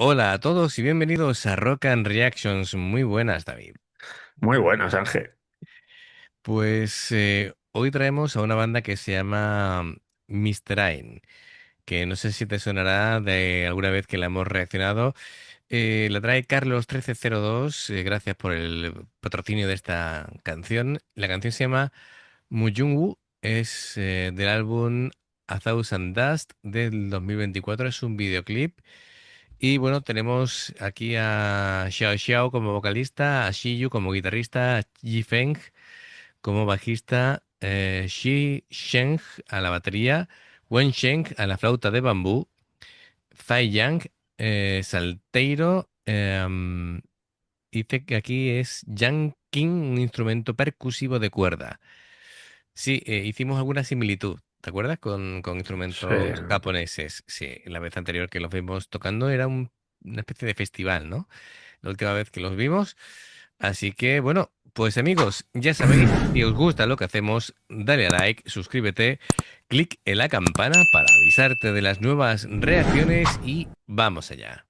Hola a todos y bienvenidos a Rock and Reactions. Muy buenas, David. Muy buenos, Ángel. Pues hoy traemos a una banda que se llama Mr. Ain, que no sé si te sonará de alguna vez que la hemos reaccionado. La trae Carlos 1302. Gracias por el patrocinio de esta canción. La canción se llama Mujungu, es del álbum A Thousand Dust del 2024. Es un videoclip. Y bueno, tenemos aquí a Xiao Xiao como vocalista, a Shiyu como guitarrista, a Yi Feng como bajista, Shi Sheng a la batería, Wen Sheng a la flauta de bambú, Zai Yang, salteiro, dice que aquí es Yang King, un instrumento percusivo de cuerda. Sí, hicimos alguna similitud, ¿te acuerdas? Con Sí. instrumentos japoneses. Sí, la vez anterior que los vimos tocando era una especie de festival, ¿no? La última vez que los vimos. Así que, bueno, pues amigos, ya sabéis, si os gusta lo que hacemos, dale a like, suscríbete, clic en la campana para avisarte de las nuevas reacciones y vamos allá.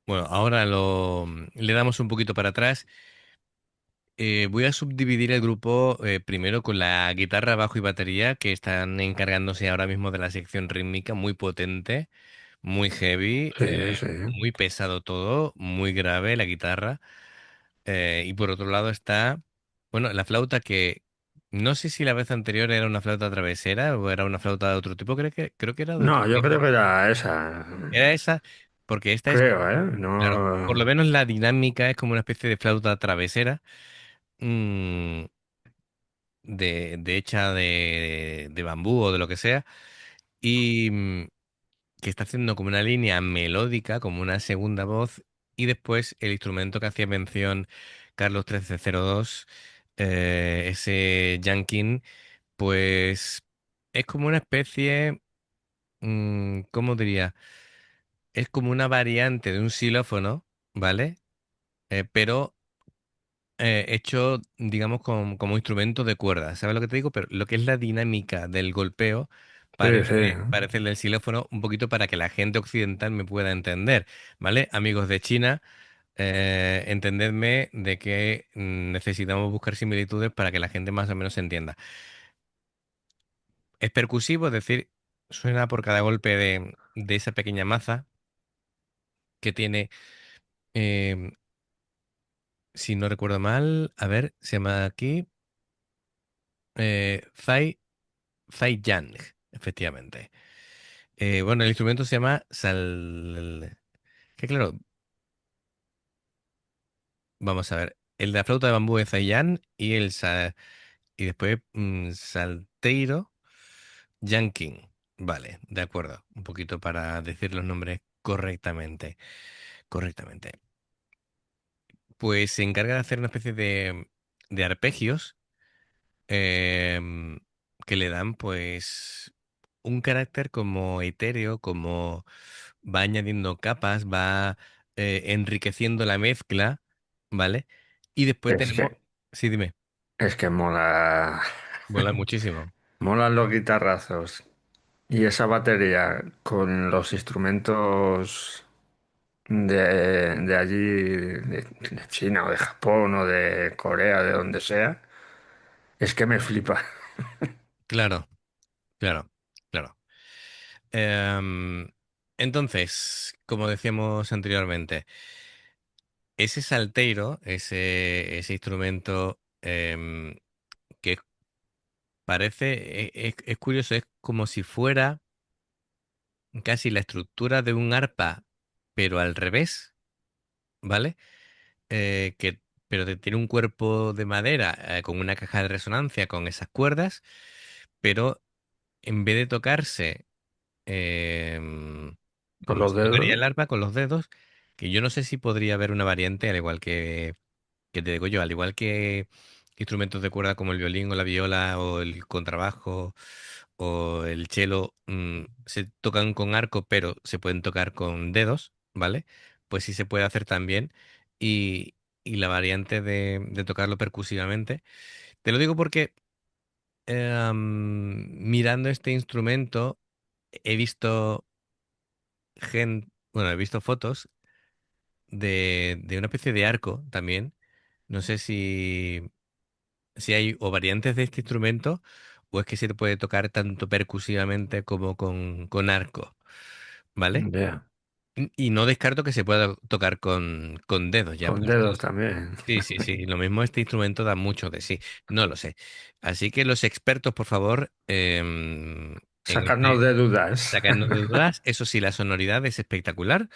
Bueno, ahora le damos un poquito para atrás. Voy a subdividir el grupo primero con la guitarra, bajo y batería, que están encargándose ahora mismo de la sección rítmica, muy potente, muy heavy, Sí, sí. muy pesado todo, muy grave la guitarra. Y por otro lado está, bueno, la flauta que no sé si la vez anterior era una flauta travesera o era una flauta de otro tipo, creo que era de otro No, yo creo tipo. que era esa. Era esa, porque esta es, Creo, ¿eh? claro, por lo No. menos la dinámica es como una especie de flauta travesera. mm, de hecha de bambú o de lo que sea, y que está haciendo como una línea melódica, como una segunda voz, y después el instrumento que hacía mención Carlos 1302, ese Jankin, pues es como una especie, ¿cómo diría? Es como una variante de un xilófono, ¿vale? Pero hecho, digamos, como instrumento de cuerda. ¿Sabes lo que te digo? Pero lo que es la dinámica del golpeo Sí, sí. parece el del xilófono un poquito para que la gente occidental me pueda entender, ¿vale? Amigos de China, Entendedme de que necesitamos buscar similitudes para que la gente más o menos se entienda. Es percusivo, es decir, suena por cada golpe de esa pequeña maza que tiene, em, si no recuerdo mal, a ver, se llama aquí Zai Yang, efectivamente. Bueno, el instrumento se llama Que claro, vamos a ver. El de la flauta de bambú es Zaiyan y después Salteiro Yanqing. Vale, de acuerdo. Un poquito para decir los nombres correctamente. Correctamente. Pues se encarga de hacer una especie de arpegios em, que le dan pues un carácter como etéreo, como va añadiendo capas, va enriqueciendo la mezcla, ¿vale? Y después Es tenemos, que, sí, dime, es que mola. mola muchísimo. Molan los guitarrazos. Y esa batería con los instrumentos de allí, de China o de Japón o de Corea, de donde sea, es que me flipa. Claro, claro, claro. Em, entonces, como decíamos anteriormente, ese salteiro, ese instrumento que parece, es curioso, es como si fuera casi la estructura de un arpa, pero al revés, ¿vale? Eh, que, pero tiene un cuerpo de madera con una caja de resonancia con esas cuerdas, pero en vez de tocarse Con como los se tocaría dedos, el arpa con los dedos, que yo no sé si podría haber una variante, al igual que te digo yo, al igual que instrumentos de cuerda como el violín o la viola o el contrabajo o el cello se tocan con arco, pero se pueden tocar con dedos, ¿vale? Pues sí se puede hacer también. Y, y la variante de tocarlo percusivamente. Te lo digo porque mirando este instrumento he visto bueno, he visto fotos de una especie de arco también. No sé si hay o variantes de este instrumento o es que se te puede tocar tanto percusivamente como con arco, ¿vale? ya, Y no descarto que se pueda tocar con dedos ya con dedos puestos. también. Sí, sí, sí. Lo mismo este instrumento da mucho de sí. No lo sé. Así que los expertos, por favor, en Sacarnos de dudas. sacarnos de dudas. Eso sí, la sonoridad es espectacular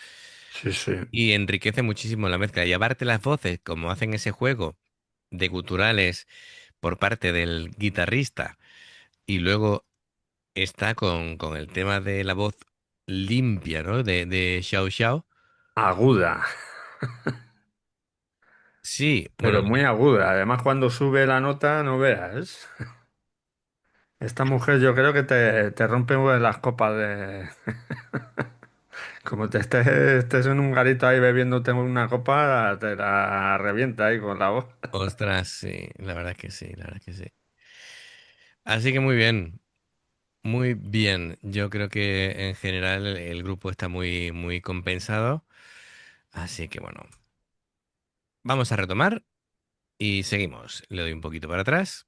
Sí, sí. y enriquece muchísimo la mezcla. Y aparte las voces, como hacen ese juego de guturales por parte del guitarrista y luego está con el tema de la voz limpia, ¿no? De Xiao Xiao. Aguda, Sí, bueno, pero muy aguda. Además, cuando sube la nota, no veas. Esta mujer yo creo que te rompe las copas de... Como estés en un garito ahí bebiéndote una copa, te la revienta ahí con la voz. ostras, sí, la verdad que sí, la verdad que sí. Así que muy bien, muy bien. Yo creo que en general el grupo está muy, muy compensado. Así que bueno, vamos a retomar y seguimos. Le doy un poquito para atrás.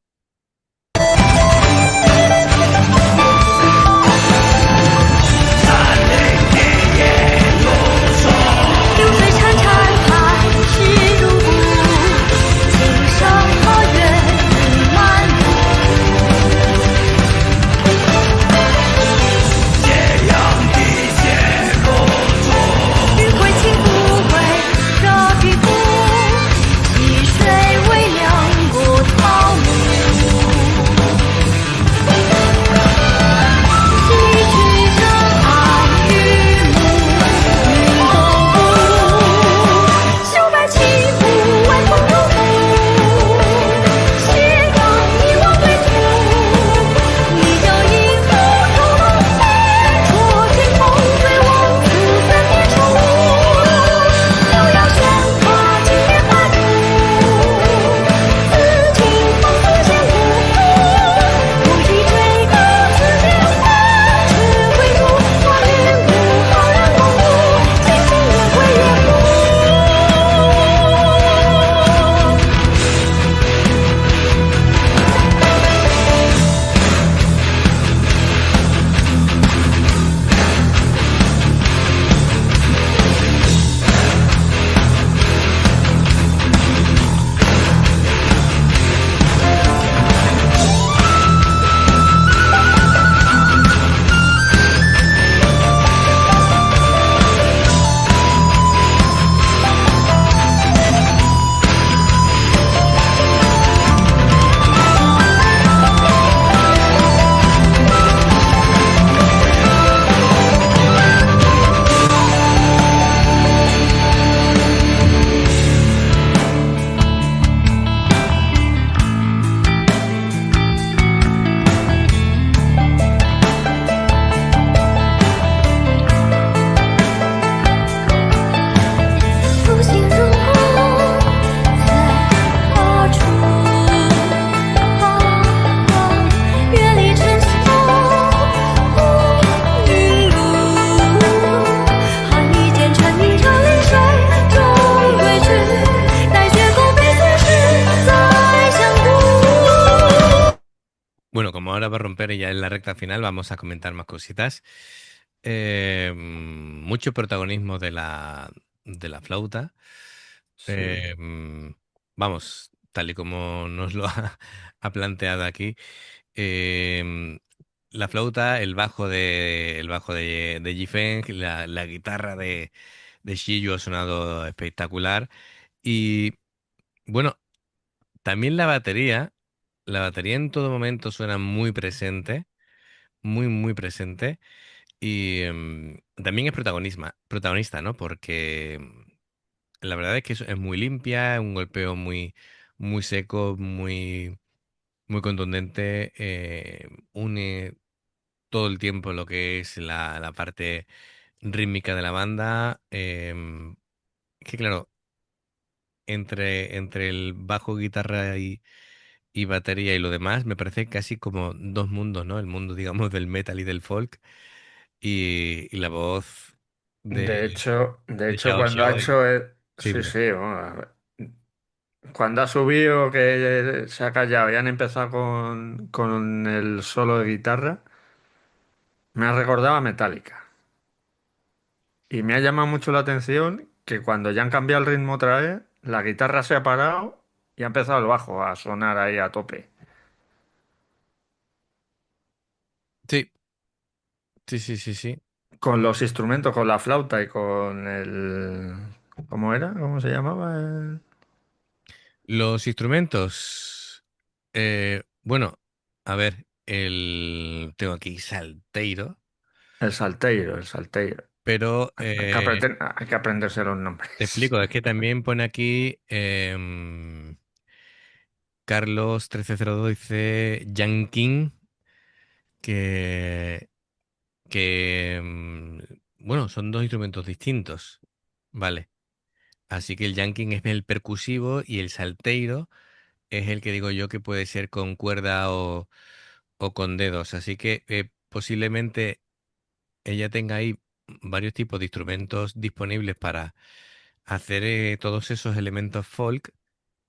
como ahora va a romper y ya en la recta final vamos a comentar más cositas. Mucho protagonismo de la flauta. Sí. Eh, mm, Vamos, tal y como nos lo ha planteado aquí. eh, la flauta, el bajo de Yifeng, la guitarra de Shiyu ha sonado espectacular. Y bueno, también la batería en todo momento suena muy presente, muy, muy presente. Y también es protagonista, ¿no? Porque la verdad es que es muy limpia, un golpeo muy, muy seco, muy, muy contundente. Une todo el tiempo lo que es la parte rítmica de la banda. Que claro, entre el bajo, guitarra y batería y lo demás, me parece casi como dos mundos, ¿no? El mundo, digamos, del metal y del folk y la voz De de hecho, Xiao cuando ha Xiao. hecho, Sí, sí, dime. sí, bueno, a ver, cuando ha subido, que se ha callado y han empezado con el solo de guitarra, me ha recordado a Metallica. Y me ha llamado mucho la atención que cuando ya han cambiado el ritmo otra vez, la guitarra se ha parado y ha empezado el bajo a sonar ahí a tope. Sí, sí, sí, sí, sí. Con los instrumentos, con la flauta y con el... ¿Cómo era? ¿Cómo se llamaba? Los instrumentos. Bueno, a ver, tengo aquí salteiro, El salteiro, el salteiro. pero Hay que aprenderse los te nombres. explico, es que también pone aquí Carlos 1302 dice Yanking, que, bueno, son dos instrumentos distintos, ¿vale? Así que el yanking es el percusivo y el salteiro es el que digo yo que puede ser con cuerda o con dedos. Así que posiblemente ella tenga ahí varios tipos de instrumentos disponibles para hacer todos esos elementos folk,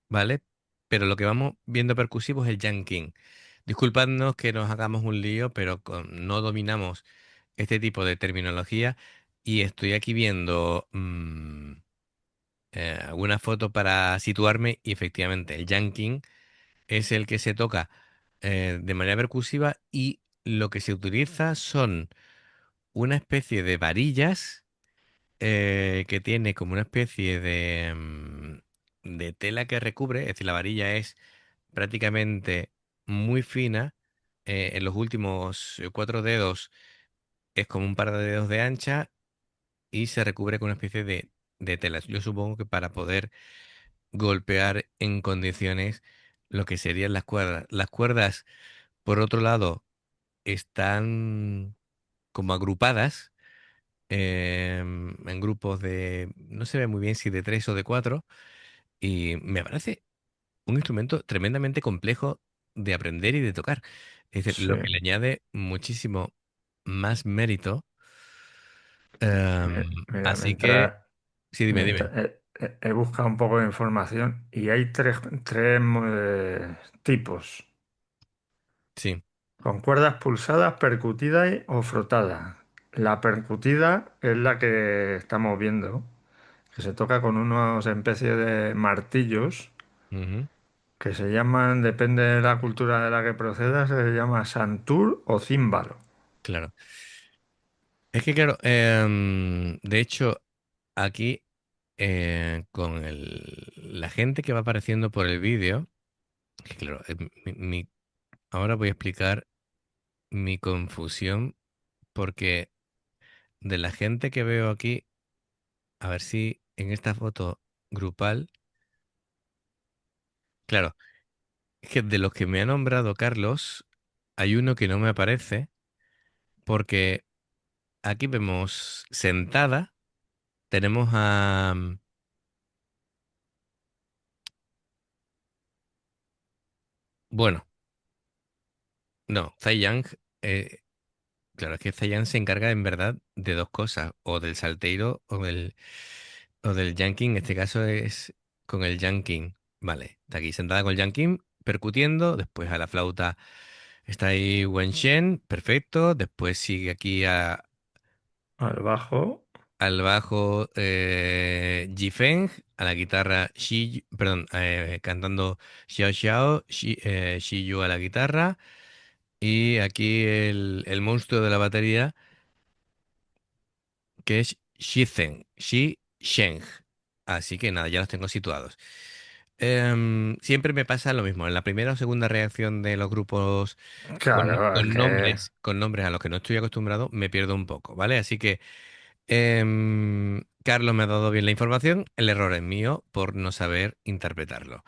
¿vale? Pero lo que vamos viendo percusivo es el yanking. Disculpadnos que nos hagamos un lío, pero no dominamos este tipo de terminología y estoy aquí viendo alguna foto para situarme y efectivamente el yanking es el que se toca de manera percusiva y lo que se utiliza son una especie de varillas que tiene como una especie de tela que recubre, es decir, la varilla es prácticamente muy fina, en los últimos cuatro dedos es como un par de dedos de ancha y se recubre con una especie de tela. Yo supongo que para poder golpear en condiciones lo que serían las cuerdas. Las cuerdas, por otro lado, están como agrupadas en grupos de, no se ve muy bien si de tres o de cuatro, y me parece un instrumento tremendamente complejo de aprender y de tocar. Es decir, Sí. lo que le añade muchísimo más mérito. Mira, Así que, sí, dime, dime. he buscado un poco de información y hay tres tipos, Sí. con cuerdas pulsadas, percutidas o frotadas. La percutida es la que estamos viendo, que se toca con unos especies de martillos Ujú, que se llaman, depende de la cultura de la que proceda, se llama santur o címbalo. claro. Es que, claro, de hecho, aquí con la gente que va apareciendo por el vídeo, que claro, ahora voy a explicar mi confusión porque de la gente que veo aquí, a ver si en esta foto grupal, claro, es que de los que me ha nombrado Carlos, hay uno que no me aparece porque aquí vemos sentada, tenemos a, bueno, no, Tsai Yang, claro, es que Zayan se encarga en verdad de dos cosas, o del salteiro o del yanking. En este caso es con el yanking. Vale, está aquí sentada con el yanking, percutiendo, después a la flauta Está ahí Wen Shen, perfecto. Después sigue aquí al bajo. al bajo Ji Feng, a la guitarra perdón, cantando Xiao Xiao, Xi Yu a la guitarra. Y aquí el monstruo de la batería, que es Xi Sheng. Así que nada, ya los tengo situados. Siempre me pasa lo mismo. En la primera o segunda reacción de los grupos Claro, es que con nombres a los que no estoy acostumbrado, me pierdo un poco, ¿vale? Así que Carlos me ha dado bien la información, el error es mío por no saber interpretarlo.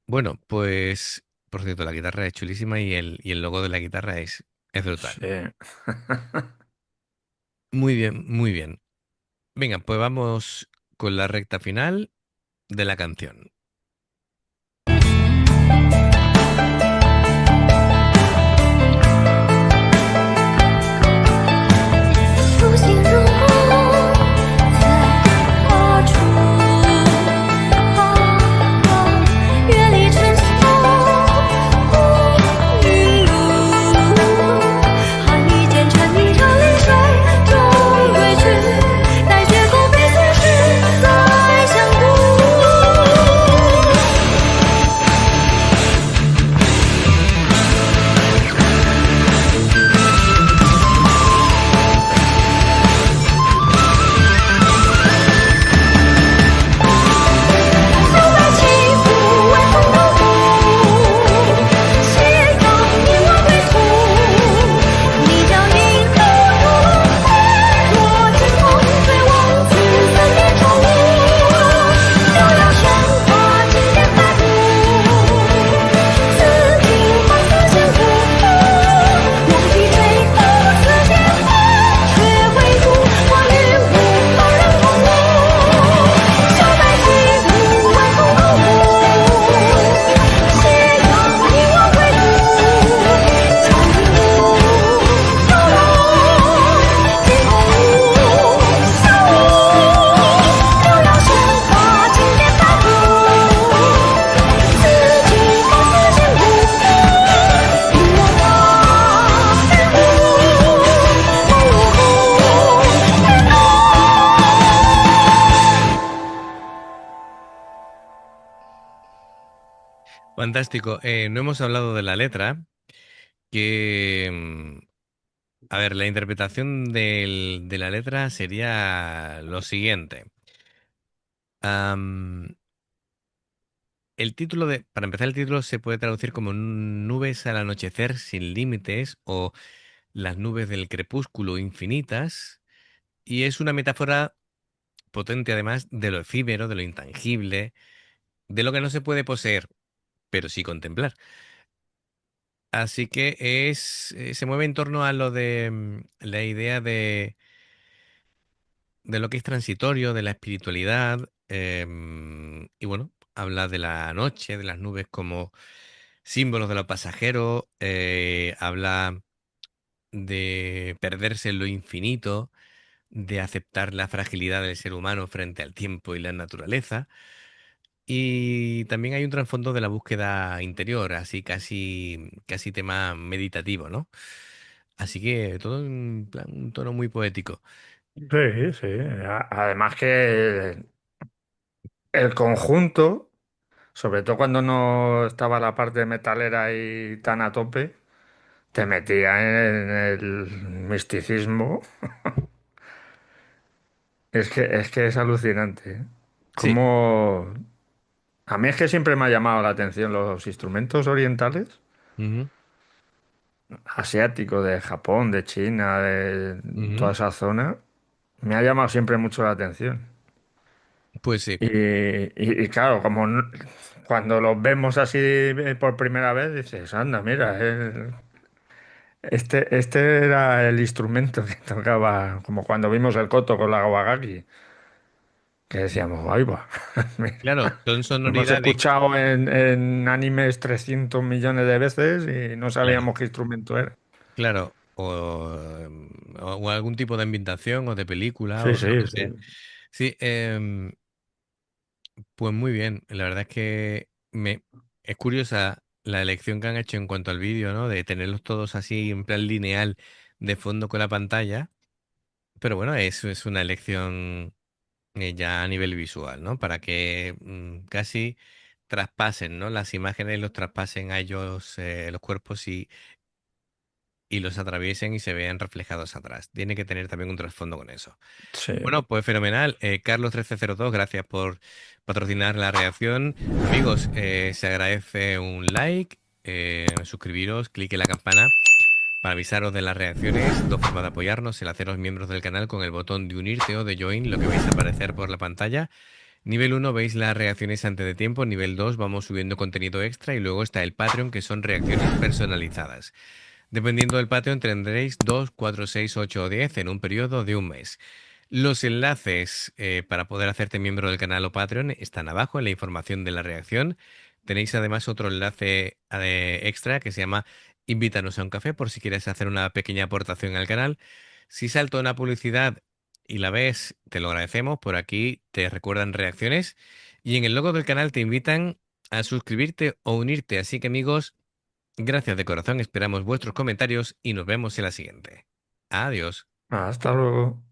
Bueno, pues, por cierto, la guitarra es chulísima y el logo de la guitarra es brutal. sí. Muy bien, muy bien. Venga, pues vamos con la recta final de la canción. Fantástico. No hemos hablado de la letra, que, a ver, la interpretación de la letra sería lo siguiente. Am, el título para empezar, el título se puede traducir como Nubes al anochecer sin límites o Las nubes del crepúsculo infinitas, y es una metáfora potente además de lo efímero, de lo intangible, de lo que no se puede poseer, pero sí contemplar. Así que se mueve en torno a lo de la idea de lo que es transitorio, de la espiritualidad, y bueno, habla de la noche, de las nubes como símbolos de lo pasajero, habla de perderse en lo infinito, de aceptar la fragilidad del ser humano frente al tiempo y la naturaleza. Y también hay un trasfondo de la búsqueda interior, así casi tema meditativo, ¿no? Así que todo en plan, un tono muy poético. Sí, sí. Además que el conjunto, sobre todo cuando no estaba la parte metalera ahí tan a tope, te metía en el misticismo. Es que es alucinante, ¿eh? Sí. Como a mí es que siempre me ha llamado la atención los instrumentos orientales, Ujú, asiáticos, de Japón, de China, de toda ujú. esa zona. Me ha llamado siempre mucho la atención. Pues sí, Y claro, cuando los vemos así por primera vez, dices, anda, mira, este era el instrumento que tocaba, como cuando vimos el koto con la Kawagaki, que decíamos, ahí va. Mira, claro, son lo hemos sonoridades, escuchado en animes 300 millones de veces y no claro, sabíamos qué instrumento era. claro, o algún tipo de ambientación o de película Sí, o de lo sí, que sí. sea. Sí, pues muy bien, la verdad es que es curiosa la elección que han hecho en cuanto al vídeo, ¿no? De tenerlos todos así en plan lineal de fondo con la pantalla. Pero bueno, eso es una elección ya a nivel visual, ¿no? Para que casi traspasen, ¿no? Las imágenes los traspasen a ellos, los cuerpos y los atraviesen y se vean reflejados atrás. Tiene que tener también un trasfondo con eso. Sí. Bueno, pues fenomenal. Carlos 1302, gracias por patrocinar la reacción. Amigos, se agradece un like, suscribiros, clic en la campana para avisaros de las reacciones. Dos formas de apoyarnos: el haceros miembros del canal con el botón de unirte o de join, lo que vais a aparecer por la pantalla. Nivel uno veis las reacciones antes de tiempo. Nivel 2 vamos subiendo contenido extra y luego está el Patreon, que son reacciones personalizadas. Dependiendo del Patreon tendréis 2, 4, 6, 8 o 10 en un periodo de un mes. Los enlaces para poder hacerte miembro del canal o Patreon están abajo en la información de la reacción. Tenéis además otro enlace extra que se llama Invítanos a un café por si quieres hacer una pequeña aportación al canal. Si salto una publicidad y la ves, te lo agradecemos. Por aquí te recuerdan reacciones y en el logo del canal te invitan a suscribirte o unirte. Así que amigos, gracias de corazón, esperamos vuestros comentarios y nos vemos en la siguiente. Adiós. Hasta luego.